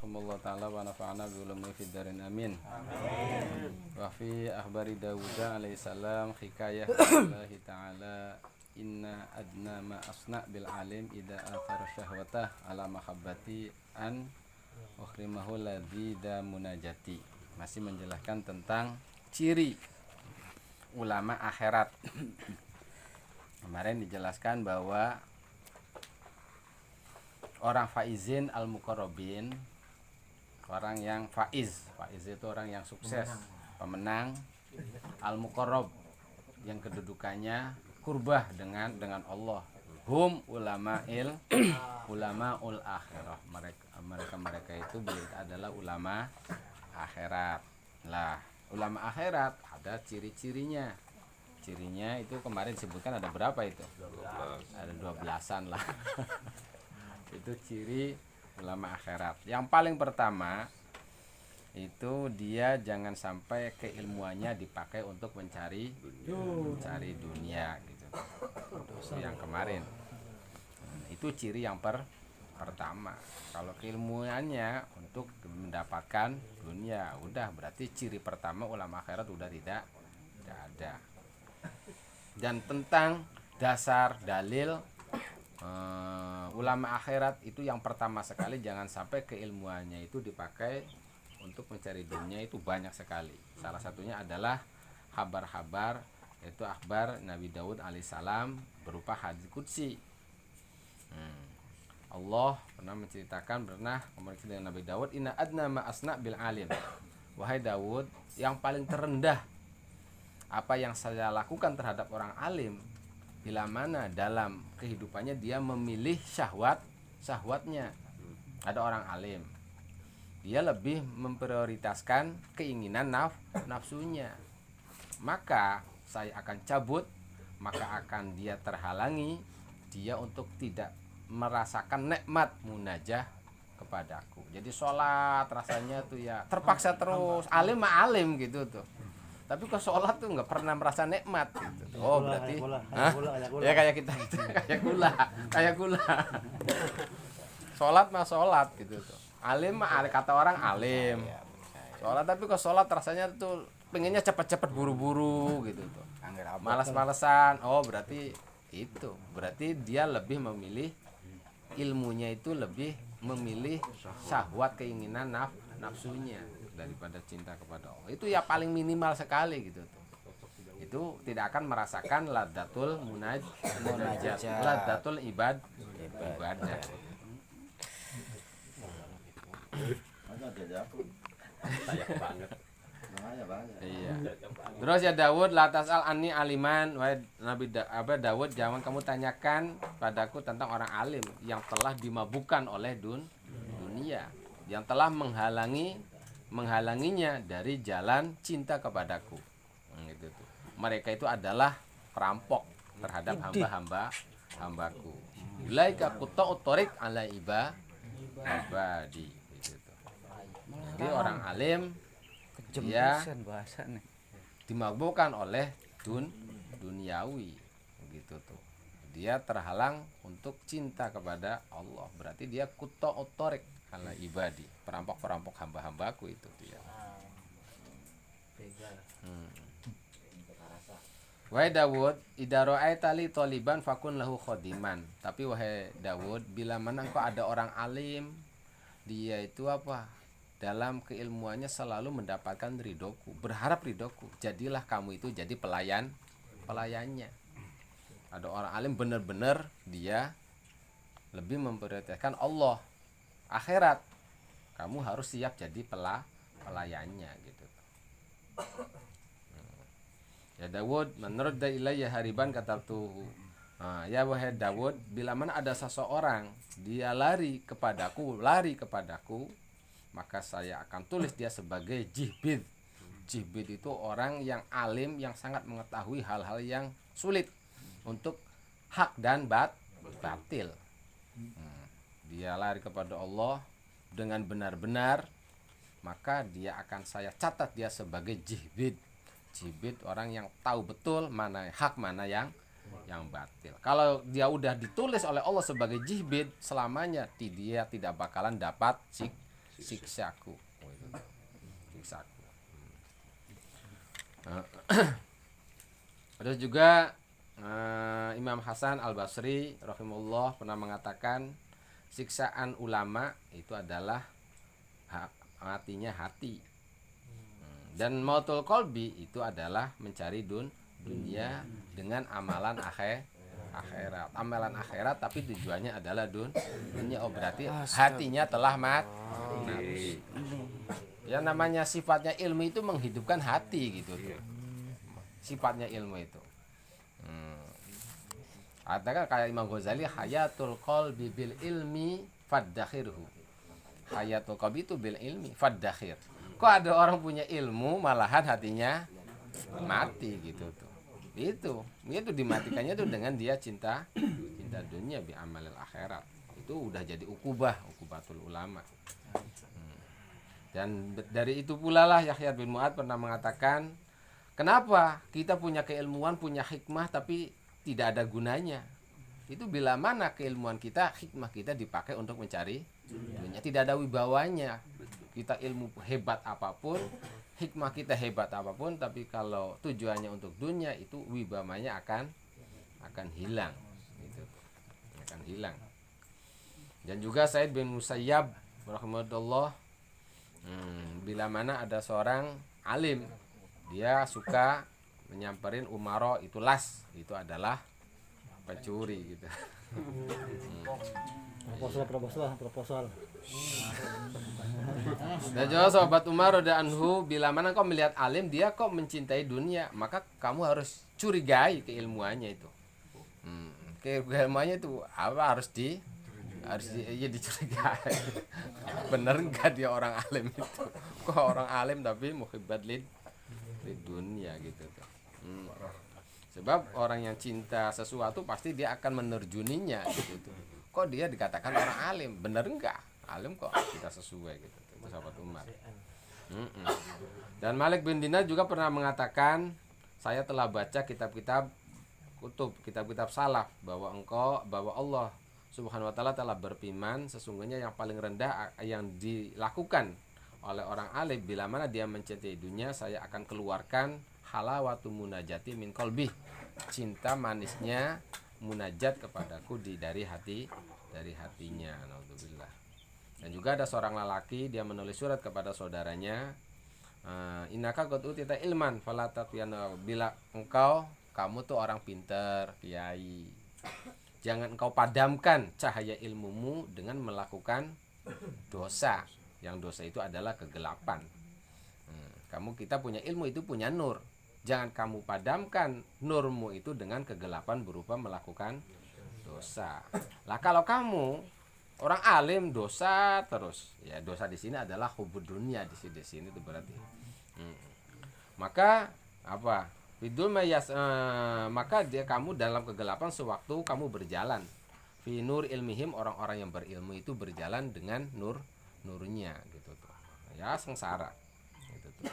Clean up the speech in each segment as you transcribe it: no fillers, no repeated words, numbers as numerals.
jazakumullah ta'ala wa nafa'ana bi ulumi fid darin amin. Wa fi akhbari Dawud alaihi salam hikayah Allah ta'ala inna adna ma asna bil alim idza athara syahwatah ala mahabbati an ukhrimahu ladzi da munajati. Masih menjelaskan tentang ciri ulama akhirat. Kemarin dijelaskan bahwa orang faizin al-muqarrabin, orang yang faiz itu orang yang sukses, pemenang, al-muqarrab yang kedudukannya kurbah dengan Allah. Hum ulamaul akhirah. Mereka itu adalah ulama akhirat. Lah, ulama akhirat ada ciri-cirinya. Cirinya itu kemarin disebutkan ada berapa itu? 12. Ada 12-an lah. Itu ciri ulama akhirat. Yang paling pertama itu dia jangan sampai keilmuannya dipakai untuk mencari dunia gitu. Itu yang kemarin. Itu ciri yang pertama. Kalau keilmuannya untuk mendapatkan dunia, udah berarti ciri pertama ulama akhirat udah tidak ada. Dan tentang dasar dalil ulama akhirat itu yang pertama sekali jangan sampai keilmuannya itu dipakai untuk mencari dunia, itu banyak sekali. Salah satunya adalah kabar-kabar, yaitu akhbar Nabi Daud alaihissalam berupa hadis qudsi. Allah pernah menceritakan komunikasi dengan Nabi Daud, inna adna ma asna bil alim. Wahai Daud, yang paling terendah apa yang saya lakukan terhadap orang alim, bila mana dalam kehidupannya dia memilih syahwatnya. Ada orang alim, dia lebih memprioritaskan keinginan nafsunya, maka saya akan cabut, maka akan dia terhalangi dia untuk tidak merasakan nikmat munajah kepadaku. Jadi sholat rasanya tuh ya terpaksa terus, alim mah alim gitu tuh, tapi kok sholat tuh nggak pernah merasa nikmat gitu. Oh berarti ya kayak kita kayak gula sholat mah sholat gitu tuh, alim mah kata orang alim sholat, tapi kok sholat rasanya tuh pengennya cepet-cepet buru-buru gitu tuh, malas-malesan. Oh berarti dia lebih memilih ilmunya, itu lebih memilih syahwat, keinginan nafsunya daripada cinta kepada Allah. Itu ya paling minimal sekali gitu tuh. Itu tidak akan merasakan ladatul munajat, ladatul ibadah. Iya. Terus ya Daud latas al anni aliman, wahai Nabi Daud, jangan kamu tanyakan padaku tentang orang alim yang telah dimabukkan oleh dunia, yang telah menghalanginya dari jalan cinta kepadaku. Gitu tuh. Mereka itu adalah perampok terhadap hamba-hambaku. Ulaika quta'ut thariq ala ibadi. Gitu tuh. Jadi orang alim dia dimabukkan oleh duniawi gitu tuh. Dia terhalang untuk cinta kepada Allah. Berarti dia quta'ut thariq ala ibadi, perampok-perampok hamba-hambaku itu dia. Wahai Dawud, idza ra'aita li taliban fakun lahu khadiman. Tapi wahai Dawud, bila mana engkau ada orang alim, dia itu apa? Dalam keilmuannya selalu mendapatkan ridhoku, berharap ridhoku. Jadilah kamu itu jadi pelayannya. Ada orang alim benar-benar dia lebih memprioritaskan Allah, akhirat. Kamu harus siap jadi pelayannya gitu. Ya Dawud, menurut ilayya hariban katabtuhu. Ya wahai Dawud, bila mana ada seseorang dia lari kepadaku, maka saya akan tulis dia sebagai jihbid. Jihbid itu orang yang alim, yang sangat mengetahui hal-hal yang sulit untuk hak dan batil. Dia lari kepada Allah dengan benar-benar, maka dia akan saya catat dia sebagai jihbid. Jihbid orang yang tahu betul mana hak, mana yang batil. Kalau dia udah ditulis oleh Allah sebagai jihbid, selamanya dia tidak bakalan dapat siksaku. Siksaku. Terus juga Imam Hasan Al-Basri rahimahullah pernah mengatakan siksaan ulama itu adalah matinya hati. Dan mautul qalbi itu adalah mencari dunia dengan amalan akhirat. Amalan akhirat tapi tujuannya adalah dunia. Oh berarti hatinya telah mati. Ya namanya sifatnya ilmu itu menghidupkan hati gitu tuh. Sifatnya ilmu itu. Katakan kayak Imam Ghazali hayatul qalbi bil ilmi faddakhirhu. Hayatul qalbi itu bil ilmi faddakhir. Kok ada orang punya ilmu malahan hatinya mati gitu tuh. Itu dimatikannya tuh dengan dia cinta dunia bi amalil akhirat. Itu udah jadi ukubatul ulama. Dan dari itu pula lah Yahya bin Mu'adz pernah mengatakan, kenapa kita punya keilmuan, punya hikmah tapi tidak ada gunanya? Itu bila mana keilmuan kita, hikmah kita dipakai untuk mencari dunia, tidak ada wibawanya. Kita ilmu hebat apapun, hikmah kita hebat apapun, tapi kalau tujuannya untuk dunia itu wibawanya akan hilang gitu. Akan hilang. Dan juga Sa'id bin Musayyab rahimahullah, bila mana ada seorang alim, dia suka menyamperin umaro itu itu adalah pencuri gitu. Proposal. Dan juga sahabat Umar radhiyallahu anhu, bila mana kau melihat alim dia kok mencintai dunia, maka kamu harus curigai keilmuannya itu. Keilmuannya itu apa harus dicurigai. Bener enggak dia orang alim itu? Kok orang alim tapi muhibbat lid dunia gitu tuh. Sebab orang yang cinta sesuatu pasti dia akan menerjuninya gitu tuh. Kok dia dikatakan orang alim? Bener enggak? Alim kok tidak sesuai gitu tuh. Itu sahabat Umar. Dan Malik bin Dinar juga pernah mengatakan, saya telah baca kitab-kitab salaf bahwa Allah Subhanahu wa taala telah berfirman, sesungguhnya yang paling rendah yang dilakukan oleh orang alim bila mana dia mencintai dunia, saya akan keluarkan halawatu munajati min qalbi. Cinta manisnya munajat kepadaku dari hatinya. Naudzubillah. Dan juga ada seorang lelaki, dia menulis surat kepada saudaranya, innaka qad utita ilman fala taqiyana, bila kamu tuh orang pinter, kiai, jangan engkau padamkan cahaya ilmumu dengan melakukan dosa. Yang dosa itu adalah kegelapan. Kita punya ilmu itu punya nur. Jangan kamu padamkan nurmu itu dengan kegelapan berupa melakukan dosa. Lah kalau kamu orang alim dosa terus, ya dosa di sini adalah hubud dunia di sini itu berarti. Maka apa? Maka kamu dalam kegelapan sewaktu kamu berjalan. Fi nur ilmihim, orang-orang yang berilmu itu berjalan dengan nurnya gitu tuh. Ya sengsara gitu tuh.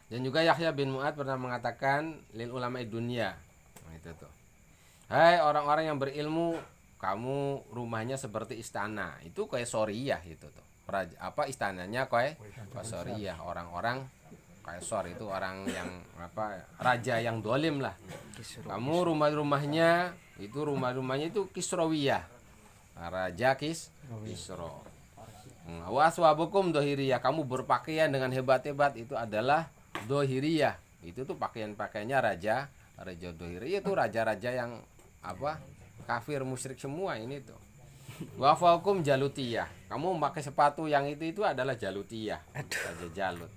Dan juga Yahya bin Mu'adz pernah mengatakan lil ulama dunya. Itu tuh. Hai orang-orang yang berilmu, kamu rumahnya seperti istana. Itu kayak Soriyah itu tuh. Istananya kayak Soriyah, orang-orang Kaisar itu orang yang raja yang dolim lah. Kamu rumahnya itu Kisrawiyah, raja Kisro. Waswabukum dohiriyah, kamu berpakaian dengan hebat-hebat itu adalah dohiriyah. Itu tuh pakaiannya raja dohiriyah, itu raja-raja yang kafir musyrik semua ini tuh. Wafakum jalutiyah, kamu memakai sepatu yang itu adalah jalutiyah, raja Jalut.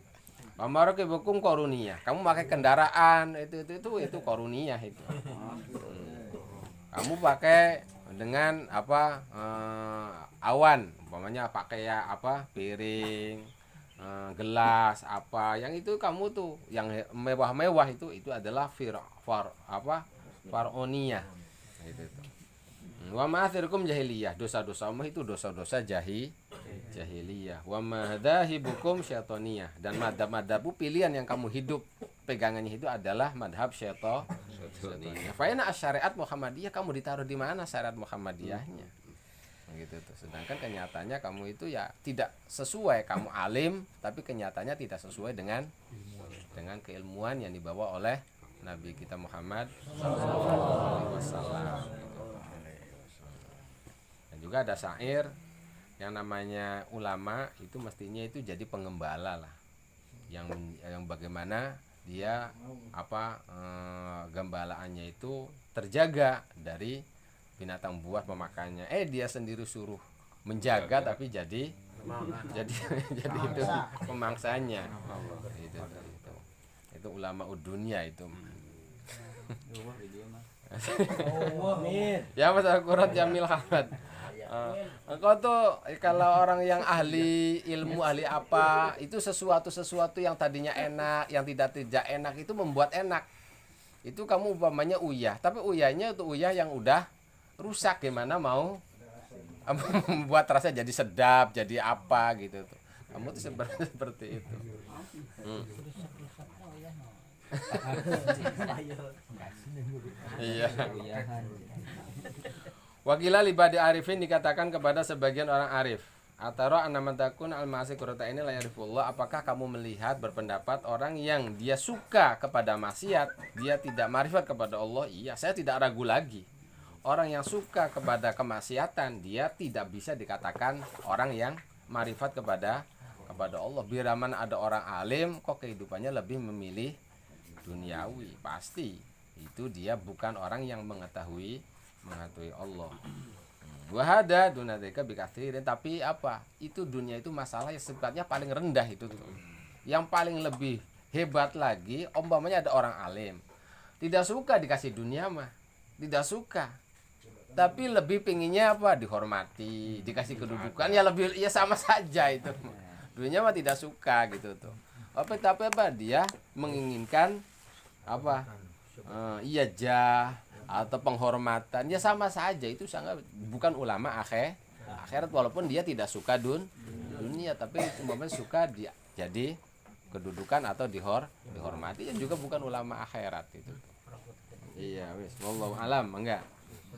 Pamarokibukum koruniyah, kamu pakai kendaraan itu koruniyah itu. Kamu pakai dengan awan, umpamanya pakai piring, gelas yang itu kamu tuh yang mewah-mewah itu adalah faroniyah itu. Wa ma'athirkum jahiliyah, dosa-dosamu itu dosa-dosa jahiliyah. Wa madhahibukum syaitoniyah, dan madhab-madhabu pilihan yang kamu hidup pegangannya itu adalah madhab syaitoniyah. Fa inna syariat Muhammadiyah, kamu ditaruh di mana syariat Muhammadiyahnya? gitu tuh. Sedangkan kenyataannya kamu itu ya tidak sesuai, kamu alim tapi kenyataannya tidak sesuai dengan keilmuan yang dibawa oleh Nabi kita Muhammad SAW. Dan juga ada syair yang namanya ulama itu mestinya itu jadi pengembala lah, yang bagaimana dia gembalaannya itu terjaga dari binatang buas memakannya. Dia sendiri suruh menjaga tapi jadi itu pemangsanya. Itu ulama dunia itu. Ya Mas Al-Qurat Jamil Hamad. Engkau tuh kalau orang yang ahli ilmu, ahli apa, itu sesuatu yang tadinya enak, yang tidak enak itu membuat enak. Itu kamu umpamanya uyah, tapi uyahnya itu uyah yang udah rusak, gimana mau membuat rasa jadi sedap, jadi apa gitu tuh. Kamu tuh seperti itu. Iya. Wakila libadi arifin, dikatakan kepada sebagian orang arif, ataro anamantakun al-ma'asi kurata ini layarifullah, apakah kamu melihat berpendapat orang yang dia suka kepada maksiat, dia tidak marifat kepada Allah? Iya, saya tidak ragu lagi. Orang yang suka kepada kemaksiatan, dia tidak bisa dikatakan orang yang marifat kepada Allah. Biraman ada orang alim kok kehidupannya lebih memilih duniawi, pasti itu dia bukan orang yang mengetahui Allah. Wahada dunadeka bikathirin, tapi apa? Itu dunia itu masalah yang sifatnya paling rendah itu tuh. Yang paling lebih hebat lagi, umpamanya ada orang alim, tidak suka dikasih dunia mah, tidak suka. Tapi lebih pinginnya apa? Dihormati, dikasih kedudukan, ya sama saja itu. Dunia mah tidak suka gitu tuh. Tapi apa? Dia menginginkan apa? Jah atau penghormatan, ya sama saja, itu sangat bukan ulama akhirat, walaupun dia tidak suka dunia, tapi umpamanya suka dia jadi kedudukan atau dihormati, ya juga bukan ulama akhirat itu. Iya, wis wallahu alam, enggak.